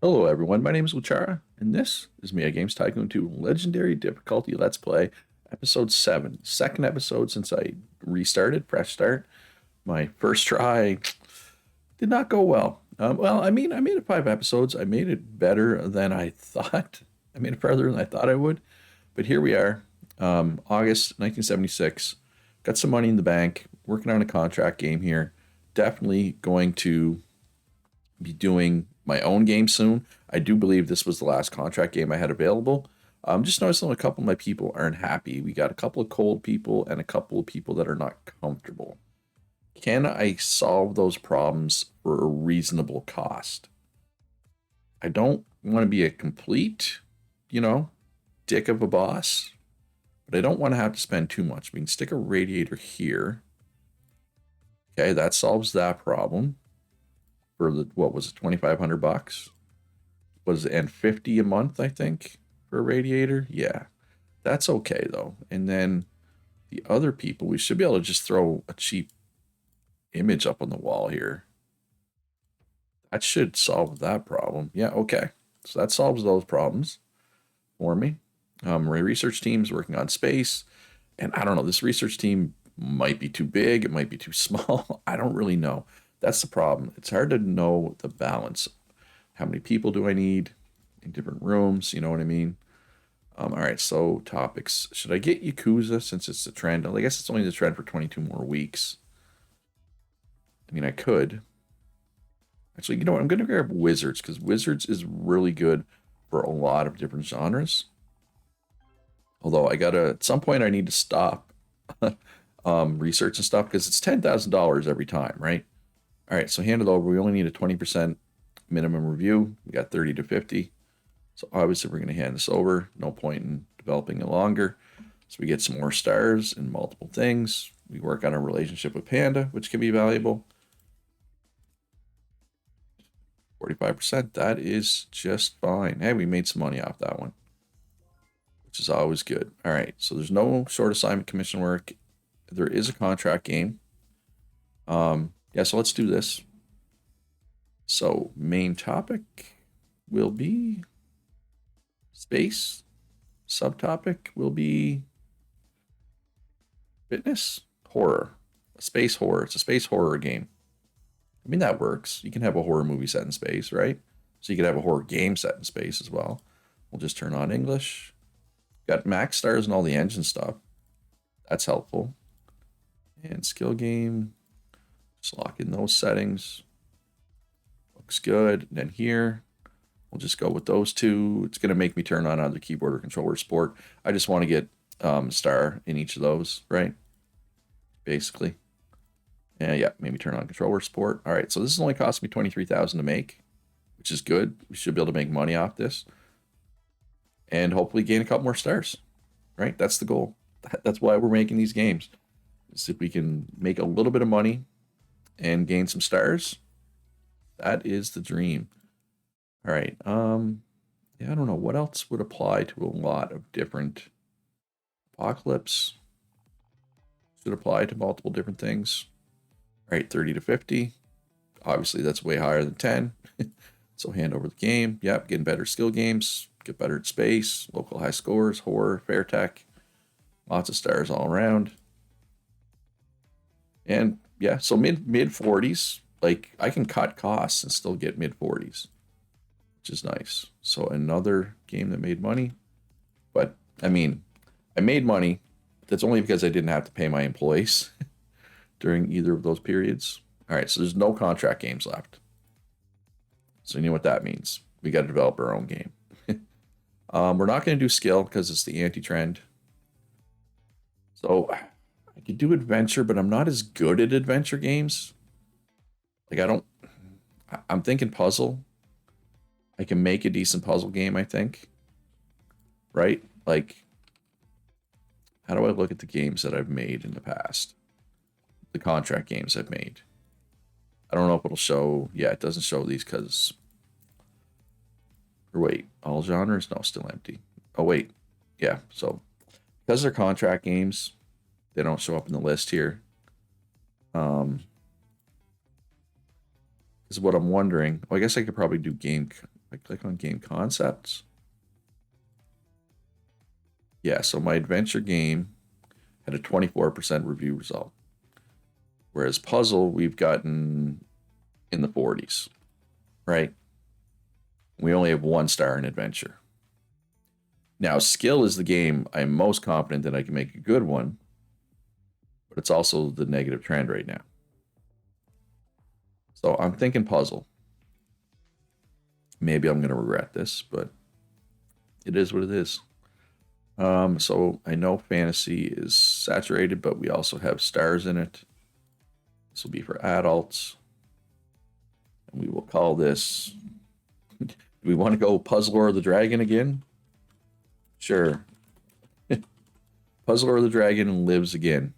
Hello everyone, my name is Luchara, and this is me at Games Tycoon 2 Legendary Difficulty Let's Play, episode 7. Second episode since I restarted, fresh start. My first try did not go well. I made it 5 episodes. I made it better than I thought. I made it farther than I thought I would. But here we are, August 1976. Got some money in the bank, working on a contract game here. Definitely going to be doing my own game soon. I do believe this was the last contract game I had available. Just noticing a couple of my people aren't happy. We got a couple of cold people and a couple of people that are not comfortable. Can I solve those problems for a reasonable cost? I don't want to be a complete, dick of a boss, but I don't want to have to spend too much. We can stick a radiator here. Okay, that solves that problem. For the what was it, 2,500 bucks? Was it and 50 a month, I think, for a radiator? Yeah. That's okay though. And then the other people, we should be able to just throw a cheap image up on the wall here. That should solve that problem. Yeah, okay. So that solves those problems for me. My research team's working on space, and I don't know, this research team might be too big, it might be too small. I don't really know. That's the problem. It's hard to know the balance. How many people do I need in different rooms? You know what I mean? All right, so topics. Should I get Yakuza since it's the trend? I guess it's only the trend for 22 more weeks. I mean, I could. Actually, you know what? I'm going to grab Wizards because Wizards is really good for a lot of different genres. Although at some point, I need to stop research and stuff because it's $10,000 every time, right? All right, so hand it over. We only need a 20% minimum review. We got 30 to 50. So obviously we're going to hand this over. No point in developing it longer. So we get some more stars and multiple things. We work on a relationship with Panda, which can be valuable. 45%, that is just fine. Hey, we made some money off that one, which is always good. All right, so there's no short assignment commission work. There is a contract game. Yeah, so let's do this. So main topic will be space. Subtopic will be fitness, horror, a space horror. It's a space horror game. I mean, that works. You can have a horror movie set in space, right? So you could have a horror game set in space as well. We'll just turn on English. Got max stars and all the engine stuff. That's helpful. And skill game. Just lock in those settings. Looks good. And then here, we'll just go with those two. It's going to make me turn on either keyboard or controller sport. I just want to get star in each of those, right? Basically. And yeah, maybe turn on controller sport. All right, so this is only cost me 23,000 to make, which is good. We should be able to make money off this. And hopefully gain a couple more stars, right? That's the goal. That's why we're making these games. See if we can make a little bit of money and gain some stars. That is the dream. All right. Yeah, I don't know what else would apply to a lot of different apocalypse. Should apply to multiple different things. All right, 30 to 50. Obviously, that's way higher than 10. So hand over the game. Yep, getting better skill games. Get better at space. Local high scores. Horror. Fair tech. Lots of stars all around. And yeah, so mid 40s. Like I can cut costs and still get mid 40s, which is nice. So another game that made money. But I mean, I made money. That's only because I didn't have to pay my employees during either of those periods. All right, so there's no contract games left. So you know what that means. We got to develop our own game. We're not going to do skill because it's the anti-trend. So I could do adventure, but I'm not as good at adventure games. Like I'm thinking puzzle. I can make a decent puzzle game, I think. Right? Like, how do I look at the games that I've made in the past? The contract games I've made. I don't know if it'll show. Yeah, it doesn't show these because. Or wait, all genres? No, still empty. Oh, wait. Yeah, so because they're contract games, they don't show up in the list here. Is what I'm wondering. Well, I guess I could probably do game. I click on game concepts. Yeah, so my adventure game had a 24% review result. Whereas puzzle, we've gotten in the 40s, right? We only have 1 star in adventure. Now, skill is the game I'm most confident that I can make a good one, but it's also the negative trend right now. So I'm thinking puzzle. Maybe I'm going to regret this, but it is what it is. So I know fantasy is saturated, but we also have stars in it. This will be for adults. And we will call this. Do we want to go Puzzle or the Dragon again? Sure. Puzzle or the Dragon lives again.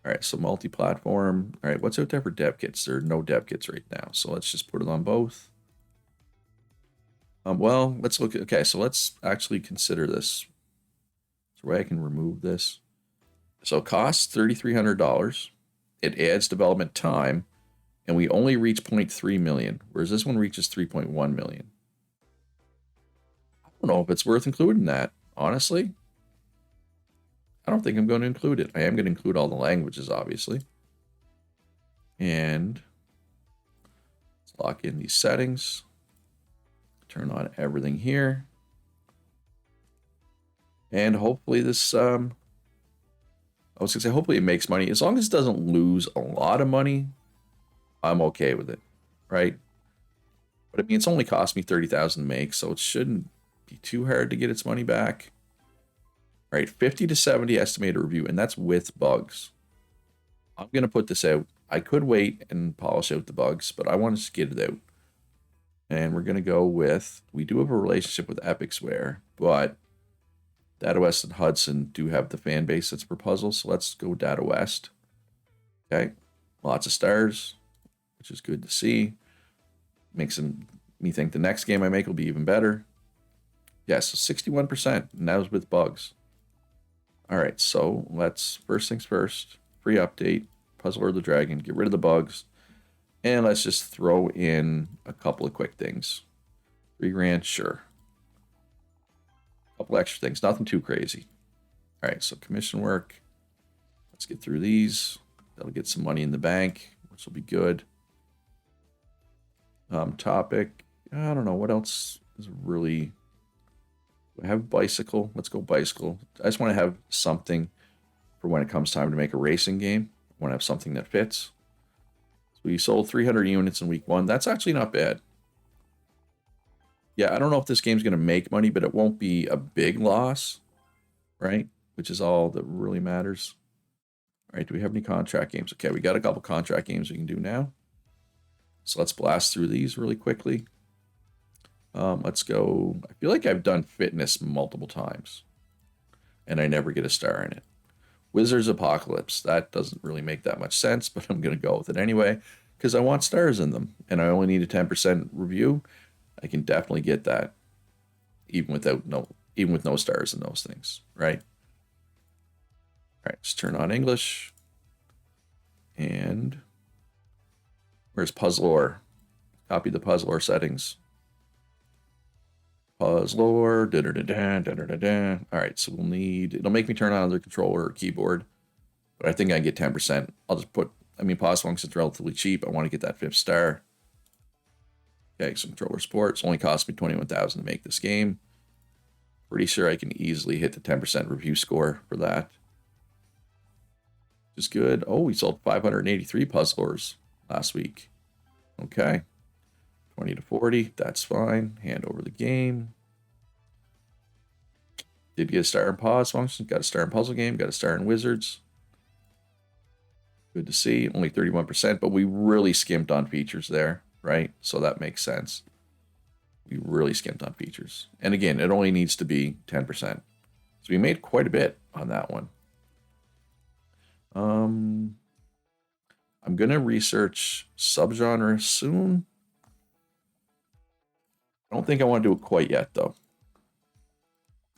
All right, so multi-platform. All right, what's out there for dev kits? There are no dev kits right now, so let's just put it on both. Well, let's look at, okay, so let's actually consider this. Is there a way I can remove this? So it costs $3,300. It adds development time, and we only reach 0.3 million, whereas this one reaches 3.1 million. I don't know if it's worth including that, honestly. I don't think I'm going to include it. I am going to include all the languages, obviously. And let's lock in these settings. Turn on everything here. And hopefully this, I was going to say, hopefully it makes money. As long as it doesn't lose a lot of money, I'm okay with it, right? But I mean, it's only cost me $30,000 to make, so it shouldn't be too hard to get its money back. All right, 50 to 70 estimated review, and that's with bugs. I'm going to put this out. I could wait and polish out the bugs, but I want to just get it out. And we're going to go with, we do have a relationship with Epicsware, but Data West and Hudson do have the fan base that's for puzzles, so let's go Data West. Okay, lots of stars, which is good to see. Makes me think the next game I make will be even better. Yeah, so 61%, and that was with bugs. All right, so let's, first things first, free update, Puzzle or the Dragon, get rid of the bugs. And let's just throw in a couple of quick things. $3,000, sure. A couple extra things, nothing too crazy. All right, so commission work. Let's get through these. That'll get some money in the bank, which will be good. Topic. I don't know what else is really. I have bicycle. Let's go bicycle. I just want to have something for when it comes time to make a racing game. I want to have something that fits. We sold 300 units in week 1. That's actually not bad. Yeah, I don't know if this game's going to make money, but it won't be a big loss, right? Which is all that really matters. All right, do we have any contract games? Okay, we got a couple contract games we can do now. So let's blast through these really quickly. Let's go. I feel like I've done fitness multiple times, and I never get a star in it. Wizards Apocalypse. That doesn't really make that much sense, but I'm going to go with it anyway because I want stars in them, and I only need a 10% review. I can definitely get that, even with no stars in those things, right? All right, just turn on English, and where's Puzzlor? Copy the Puzzlor settings. Puzzlor, da-da-da-da. All right, so we'll need. It'll make me turn on the controller or keyboard. But I think I get 10%. I'll just put, pause function's relatively cheap. I want to get that 5th star. Okay, so controller sports only cost me $21,000 to make this game. Pretty sure I can easily hit the 10% review score for that. Which is good. Oh, we sold 583 puzzlers last week. Okay. 20 to 40, that's fine. Hand over the game. Did get a star in pause function. Got a star in puzzle game. Got a star in wizards. Good to see. Only 31%, but we really skimped on features there, right? So that makes sense. We really skimped on features. And again, it only needs to be 10%. So we made quite a bit on that one. I'm going to research subgenre soon. I don't think I want to do it quite yet, though.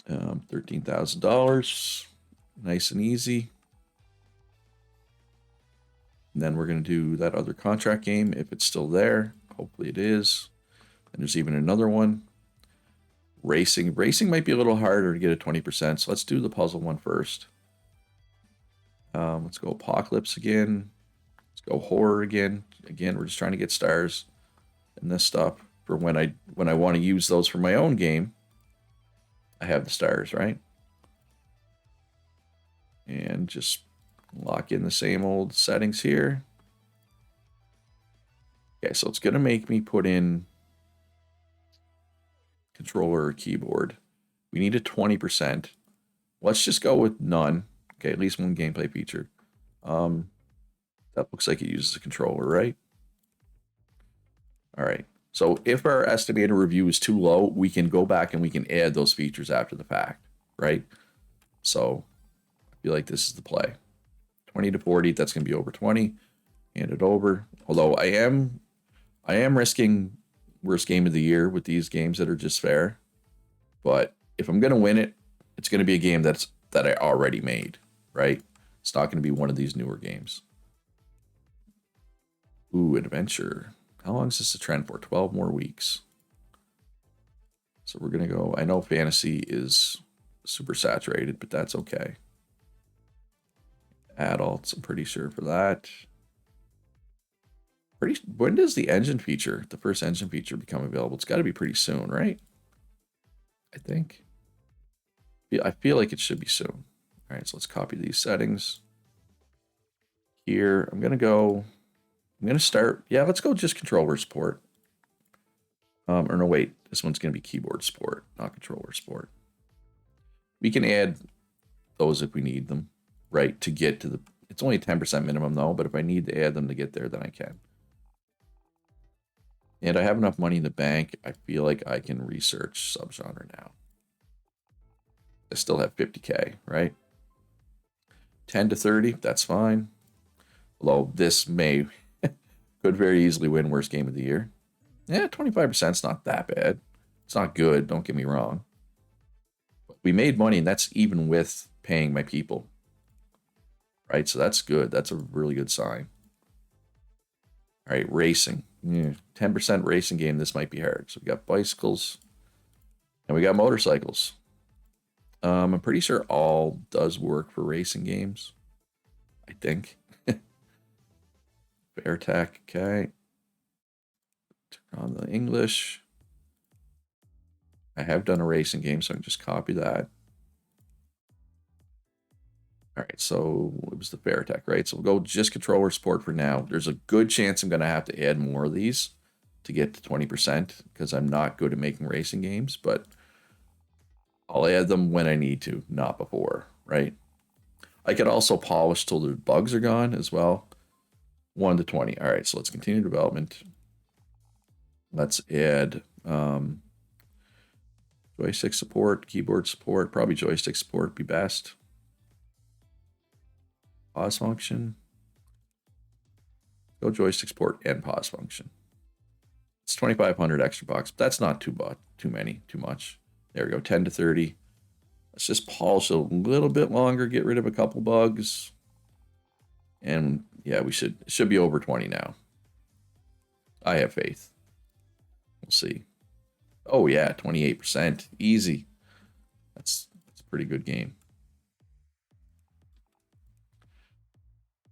$13,000. Nice and easy. And then we're going to do that other contract game if it's still there. Hopefully it is. And there's even another one. Racing. Racing might be a little harder to get a 20%, so let's do the puzzle one first. Let's go apocalypse again. Let's go horror again. Again, we're just trying to get stars in this stuff for when I want to use those for my own game. I have the stars, right? And just lock in the same old settings here. Okay, so it's going to make me put in controller or keyboard. We need a 20%. Let's just go with none. Okay, at least one gameplay feature. That looks like it uses a controller, right? All right. So if our estimated review is too low, we can go back and we can add those features after the fact, right? So I feel like this is the play. 20 to 40, that's going to be over 20. Hand it over. Although I am risking worst game of the year with these games that are just fair. But if I'm going to win it, it's going to be a game that I already made, right? It's not going to be one of these newer games. Ooh, adventure. How long is this a trend for? 12 more weeks. So we're going to go. I know fantasy is super saturated, but that's okay. Adults, I'm pretty sure for that. When does the engine feature, the first engine feature, become available? It's got to be pretty soon, right? I think. I feel like it should be soon. All right, so let's copy these settings. Here, I'm going to start. Yeah, let's go just controller support. Or no, wait. This one's going to be keyboard support, not controller support. We can add those if we need them, right? To get to the. It's only 10% minimum though, but if I need to add them to get there, then I can. And I have enough money in the bank. I feel like I can research subgenre now. I still have 50K, right? 10 to 30, that's fine. Although this could very easily win worst game of the year. Yeah, 25% is not that bad. It's not good, don't get me wrong. But we made money, and that's even with paying my people. Right, so that's good. That's a really good sign. All right, racing. 10% racing game, this might be hard. So we got bicycles, and we got motorcycles. I'm pretty sure all does work for racing games. I think. Fair attack, okay. Turn on the English. I have done a racing game, so I can just copy that. All right, so it was the fair attack, right? So we'll go just controller support for now. There's a good chance I'm going to have to add more of these to get to 20% because I'm not good at making racing games, but I'll add them when I need to, not before, right? I could also polish till the bugs are gone as well. 1 to 20. All right, so let's continue development. Let's add joystick support, keyboard support, probably joystick support would be best. Pause function. Go joystick support and pause function. It's 2,500 extra bucks, but that's not too much. There we go, 10 to 30. Let's just polish a little bit longer, get rid of a couple bugs. And yeah, it should be over 20 now. I have faith. We'll see. Oh yeah, 28%. Easy. That's a pretty good game.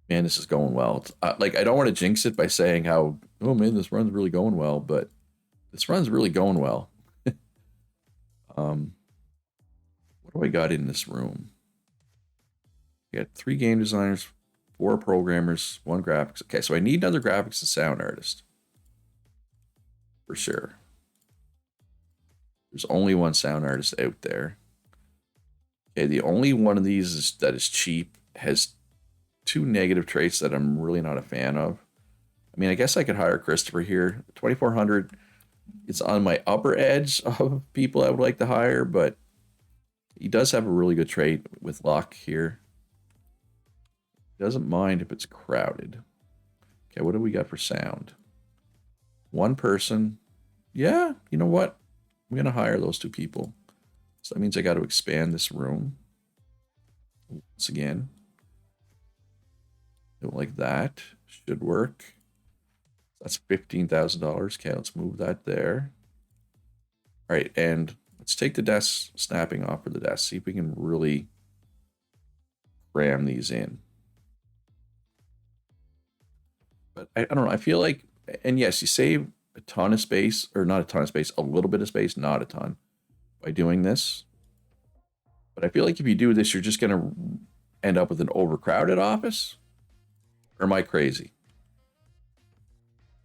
Man, this is going well. Like, I don't want to jinx it by saying how, oh man, this run's really going well, but this run's really going well. What do I got in this room? We got 3 game designers, 4 programmers, 1 graphics. Okay, so I need another graphics and sound artist. For sure. There's only 1 sound artist out there. Okay, the only one of these that is cheap, has 2 negative traits that I'm really not a fan of. I mean, I guess I could hire Christopher here. 2,400. It's on my upper edge of people I would like to hire, but he does have a really good trait with luck here. He doesn't mind if it's crowded. Okay, what do we got for sound? 1 person. Yeah, you know what? I'm going to hire those 2 people. So that means I got to expand this room. Once again. Do it like that. Should work. That's $15,000. Okay, let's move that there. All right, and let's take the desk snapping off for the desk. See if we can really cram these in. But I don't know. I feel like, and yes, you save a ton of space, or not a ton of space, a little bit of space, not a ton, by doing this. But I feel like if you do this, you're just going to end up with an overcrowded office. Or am I crazy?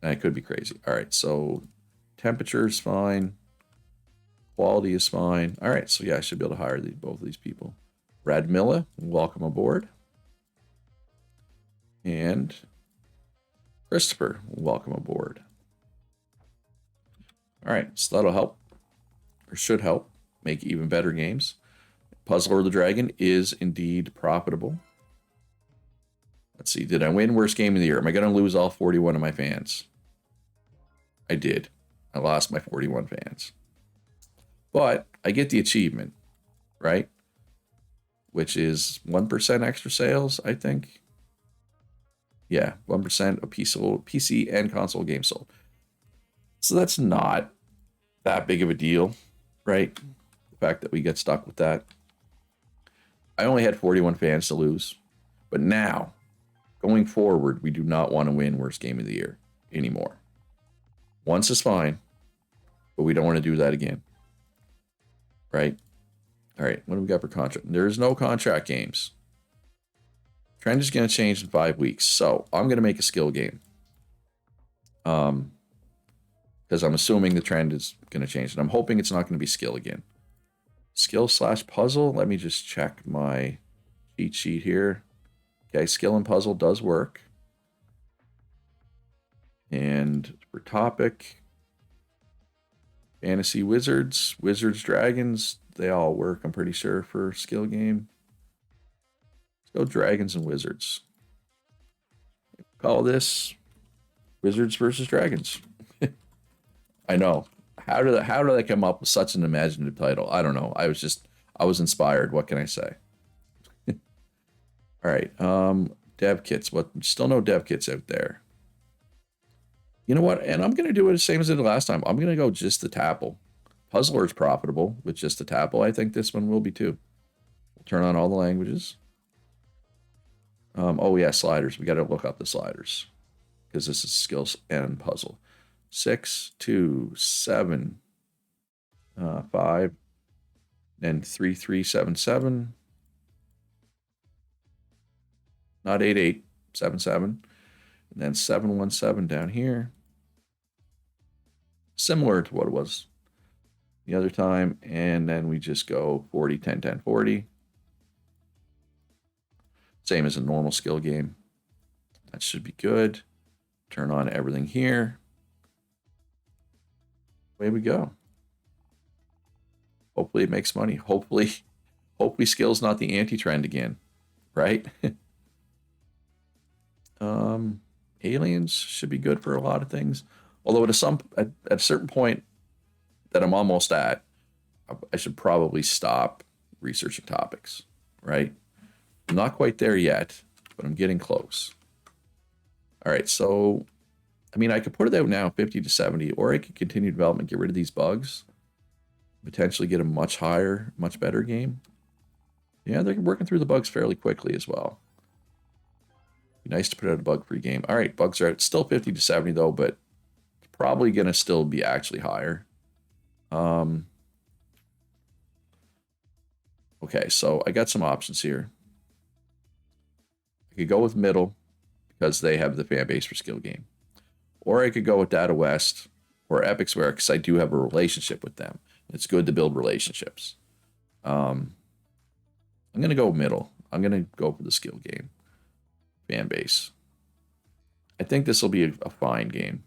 I could be crazy. All right, so temperature is fine. Quality is fine. All right, so yeah, I should be able to hire both of these people. Radmilla, welcome aboard. And Christopher, welcome aboard. All right, so that'll help, or should help, make even better games. Puzzler the Dragon is indeed profitable. Let's see, did I win worst game of the year? Am I going to lose all 41 of my fans? I did. I lost my 41 fans. But I get the achievement, right? Which is 1% extra sales, I think. Yeah, 1% of PC and console games sold. So that's not that big of a deal, right? The fact that we get stuck with that. I only had 41 fans to lose. But now, going forward, we do not want to win worst game of the year anymore. Once is fine, but we don't want to do that again. Right? All right, what do we got for contract? There's no contract games. Trend is going to change in 5 weeks. So I'm going to make a skill game. Because I'm assuming the trend is going to change. And I'm hoping it's not going to be skill again. Skill/puzzle. Let me just check my cheat sheet here. Okay, skill and puzzle does work. And for topic, fantasy wizards, dragons, they all work, I'm pretty sure, for skill game. Let's go dragons and wizards. Call this Wizards versus Dragons. I know. How did I come up with such an imaginative title? I don't know. I was inspired. What can I say? All right. Dev kits. Still no dev kits out there. You know what? And I'm gonna do it the same as I did last time. I'm gonna go just the Tapple. Puzzler is profitable with just the Tapple. I think this one will be too. We'll turn on all the languages. Oh yeah, sliders. We got to look up the sliders because this is skills and puzzle. 6, 2, 7, 5, then 3, 3, 7, 7. Not 8, 8, 7, 7. And then 7, 1, 7 down here. Similar to what it was the other time. And then we just go 40, 10, 10, 40. Same as a normal skill game. That should be good. Turn on everything here. Away we go. Hopefully it makes money. Hopefully skill's not the anti-trend again, right? Aliens should be good for a lot of things. Although at a certain point that I'm almost at, I should probably stop researching topics, right? I'm not quite there yet, but I'm getting close. All right, so I mean, I could put it out now 50 to 70, or I could continue development, get rid of these bugs, potentially get a much higher, much better game. Yeah, they're working through the bugs fairly quickly as well. Be nice to put out a bug-free game. All right, bugs are out. Still 50 to 70 though, but probably going to still be actually higher. Okay, so I got some options here. I could go with middle because they have the fan base for skill game. Or I could go with Data West or Epicsware because I do have a relationship with them. It's good to build relationships. I'm going to go middle. I'm going to go for the skill game. Fan base. I think this will be a fine game.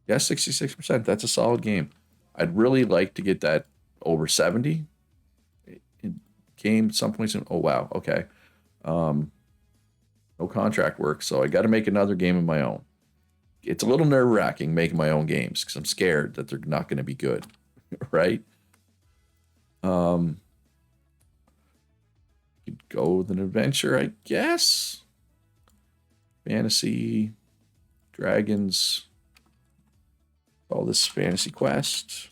Yeah, 66%. That's a solid game. I'd really like to get that over 70. Game some points. Oh, wow. Okay. No contract work, so I got to make another game of my own. It's a little nerve-wracking making my own games because I'm scared that they're not going to be good, right? Could go with an adventure, I guess. Fantasy, dragons. All this Fantasy Quest.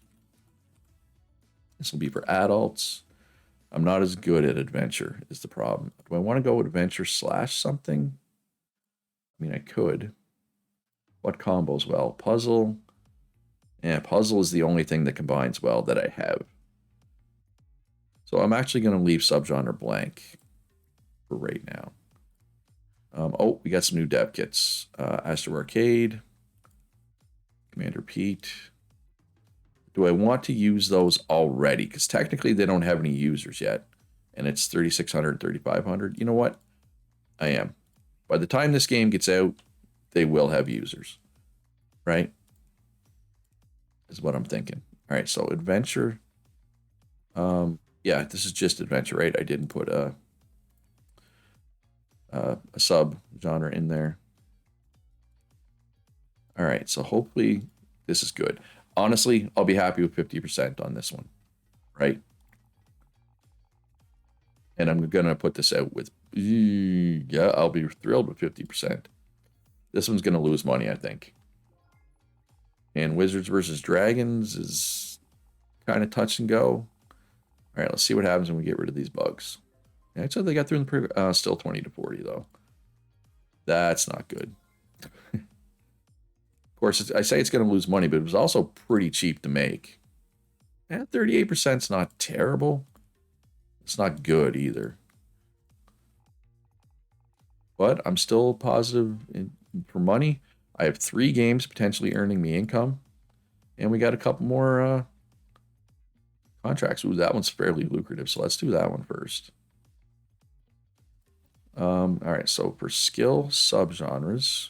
This will be for adults. I'm not as good at adventure is the problem. Do I want to go adventure slash something? I mean, I could. What combos well? Puzzle. Yeah, puzzle is the only thing that combines well that I have. So I'm actually going to leave subgenre blank for right now. Oh, we got some new dev kits. Astro Arcade. Commander Pete. Do I want to use those already? Because technically they don't have any users yet. And it's 3,600, 3,500. You know what? I am. By the time this game gets out, they will have users. Right? Is what I'm thinking. All right, so adventure. Yeah, this is just adventure, right? I didn't put a sub genre in there. All right, so hopefully this is good. Honestly, I'll be happy with 50% on this one, right? And I'm gonna put this out with, yeah, I'll be thrilled with 50%. This one's gonna lose money, I think. And Wizards versus Dragons is kind of touch and go. All right, let's see what happens when we get rid of these bugs. Actually, they got through in the still 20 to 40 though. That's not good. Of course, I say it's going to lose money, but it was also pretty cheap to make. And 38% is not terrible. It's not good either. But I'm still positive for money. I have 3 games potentially earning me income. And we got a couple more contracts. Ooh, that one's fairly lucrative. So let's do that one first. All right, so for skill subgenres,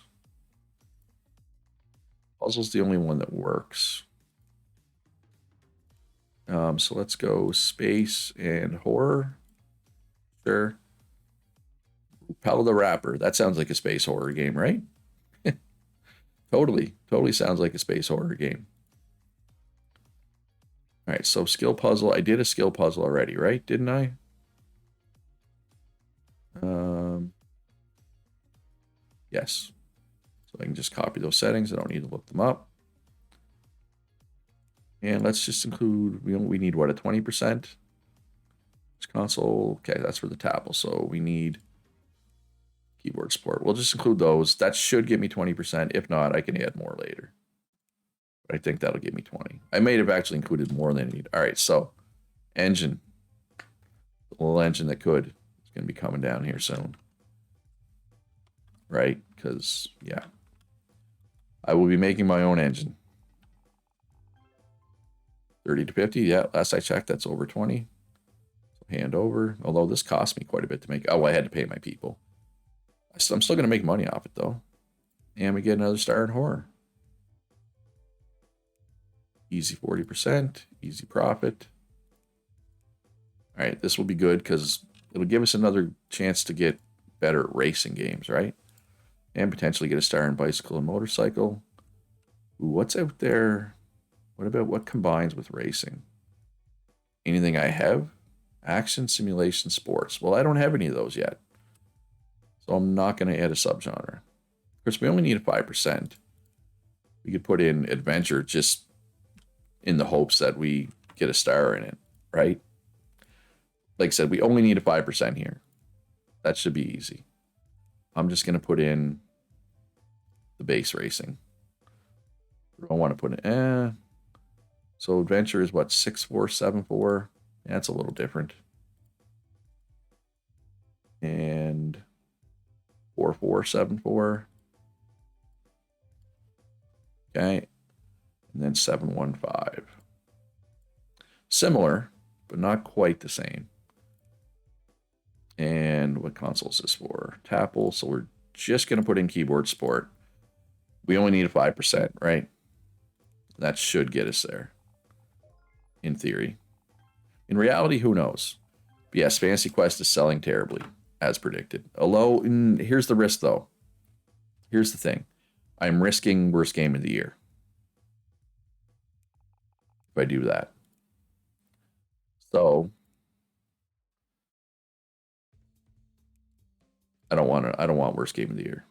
puzzle's the only one that works. So let's go space and horror. Sure. Pal the Rapper. That sounds like a space horror game, right? Totally sounds like a space horror game. All right, so skill puzzle. I did a skill puzzle already, right? Didn't I? Yes. So I can just copy those settings. I don't need to look them up. And let's just include, we need what, a 20%? Console. Okay, that's for the tablet. So we need keyboard support. We'll just include those. That should give me 20%. If not, I can add more later. But I think that'll give me 20. I may have actually included more than I need. All right, so engine. The little engine that could. It's going to be coming down here soon. Right? Because, yeah. I will be making my own engine. 30 to 50. Yeah, last I checked, that's over 20. So hand over. Although this cost me quite a bit to make. Oh, I had to pay my people. I'm still going to make money off it, though. And we get another star in horror. Easy 40%. Easy profit. All right, this will be good because it'll give us another chance to get better at racing games, right? And potentially get a star in bicycle and motorcycle. Ooh, what's out there? What about what combines with racing? Anything I have? Action, simulation, sports. Well, I don't have any of those yet. So I'm not going to add a subgenre. Of course, we only need a 5%. We could put in adventure just in the hopes that we get a star in it, right? Like I said, we only need a 5% here. That should be easy. I'm just going to put in the base racing. I want to put in, so adventure is what, 6474? Yeah, that's a little different. And 4474. Okay. And then 715. Similar, but not quite the same. And what console is this for? Tapple. So we're just going to put in keyboard support. We only need a 5%, right? That should get us there. In theory. In reality, who knows? But yes, Fantasy Quest is selling terribly, as predicted. Although, here's the risk, though. Here's the thing. I'm risking worst game of the year. If I do that. So I don't want worst game of the year.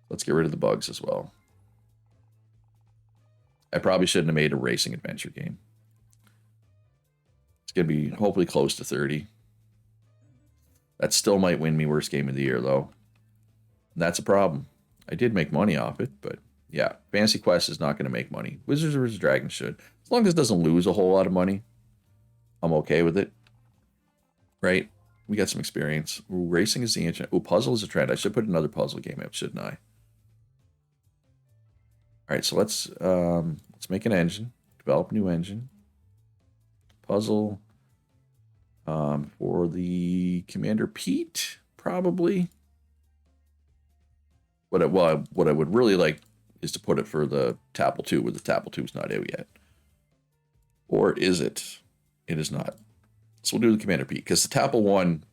Let's get rid of the bugs as well. I probably shouldn't have made a racing adventure game. It's going to be hopefully close to 30. That still might win me worst game of the year, though. And that's a problem. I did make money off it, but yeah, Fantasy Quest is not going to make money. Wizards vs. Dragons should. As long as it doesn't lose a whole lot of money, I'm okay with it. Right? We got some experience. Ooh, racing is the ancient. Ooh, puzzle is a trend. I should put another puzzle game up, shouldn't I? All right, so let's make an engine. Develop new engine. Puzzle. For the Commander Pete, probably. What I would really like is to put it for the Tapple 2, where the Tapple 2 is not out yet. Or is it? It is not. So we'll do the Commander Pete, because the Tapple 1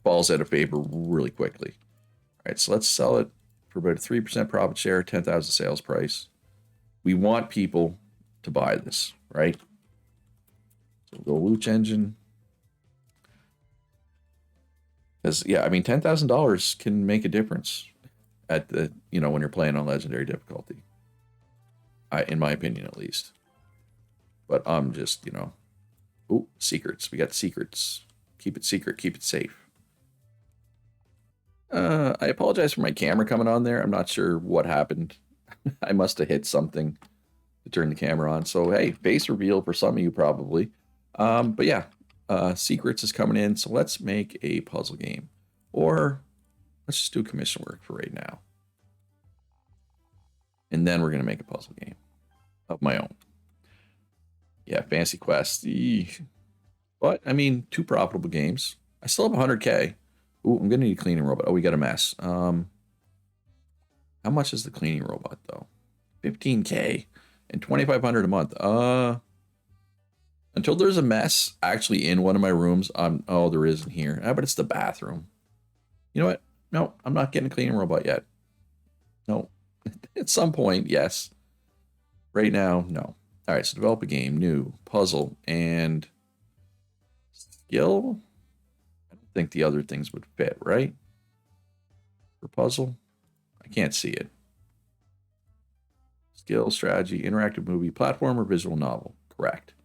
falls out of favor really quickly. All right, so let's sell it for about a 3% profit share, 10,000 sales price. We want people to buy this, right? So we'll go Luch engine. Because, yeah, I mean, $10,000 can make a difference at the, when you're playing on legendary difficulty. In my opinion, at least. But I'm just, ooh, secrets. We got secrets. Keep it secret. Keep it safe. I apologize for my camera coming on there. I'm not sure what happened. I must have hit something to turn the camera on. So, hey, face reveal for some of you probably. But yeah, secrets is coming in. So let's make a puzzle game. Or let's just do commission work for right now. And then we're going to make a puzzle game of my own. Yeah, Fantasy Quest. But, I mean, 2 profitable games. I still have 100K. Ooh, I'm going to need a cleaning robot. Oh, we got a mess. How much is the cleaning robot, though? 15K and 2,500 a month. Until there's a mess actually in one of my rooms, oh, there isn't here. But it's the bathroom. You know what? No, I'm not getting a cleaning robot yet. No. At some point, yes. Right now, no. All right, so develop a game, new, puzzle, and skill. I don't think the other things would fit, right? For puzzle, I can't see it. Skill, strategy, interactive movie, platform, or visual novel. Correct.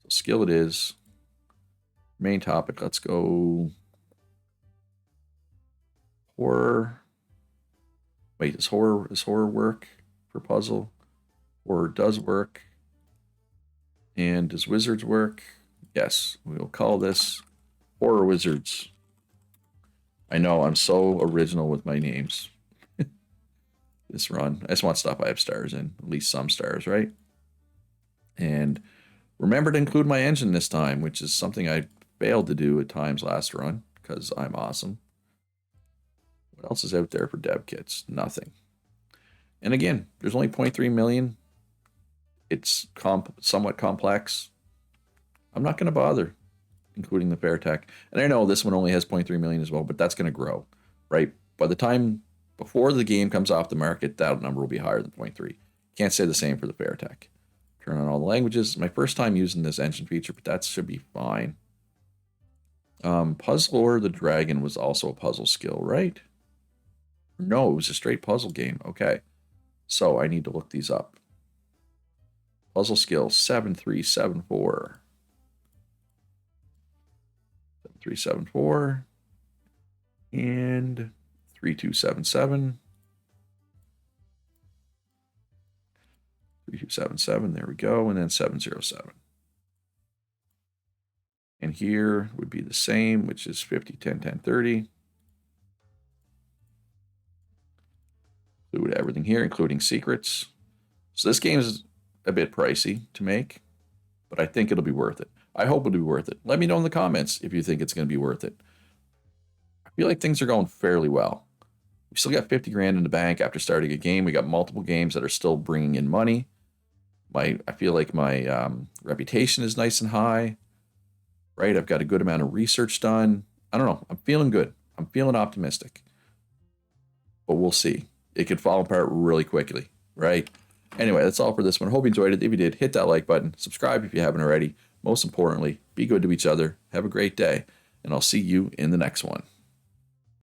So skill it is. Main topic, let's go horror. Wait, does horror work for puzzle? Horror does work. And does wizards work? Yes, we will call this Horror Wizards. I know, I'm so original with my names. This run. I just want stuff I have stars in. At least some stars, right? And remember to include my engine this time, which is something I failed to do at times last run, because I'm awesome. What else is out there for dev kits? Nothing. And again, there's only 0.3 million. It's somewhat complex. I'm not going to bother including the fair tech. And I know this one only has 0.3 million as well, but that's going to grow, right? By the time before the game comes off the market, that number will be higher than 0.3. Can't say the same for the fair tech. Turn on all the languages. My first time using this engine feature, but that should be fine. Puzzle or the Dragon was also a puzzle skill, right? No, it was a straight puzzle game. Okay. So I need to look these up. Puzzle skill 7374. 7374 and 3277. 3277, there we go, and then 707. And here would be the same, which is 50, 10, 10, 30. Include everything here, including secrets. So this game is a bit pricey to make, but I think it'll be worth it. I hope it'll be worth it. Let me know in the comments if you think it's going to be worth it. I feel like things are going fairly well. We still got 50 grand in the bank after starting a game. We got multiple games that are still bringing in money. I feel like my reputation is nice and high, right? I've got a good amount of research done. I don't know. I'm feeling good. I'm feeling optimistic. But we'll see. It could fall apart really quickly, right? Anyway, that's all for this one. Hope you enjoyed it. If you did, hit that like button. Subscribe if you haven't already. Most importantly, be good to each other. Have a great day. And I'll see you in the next one.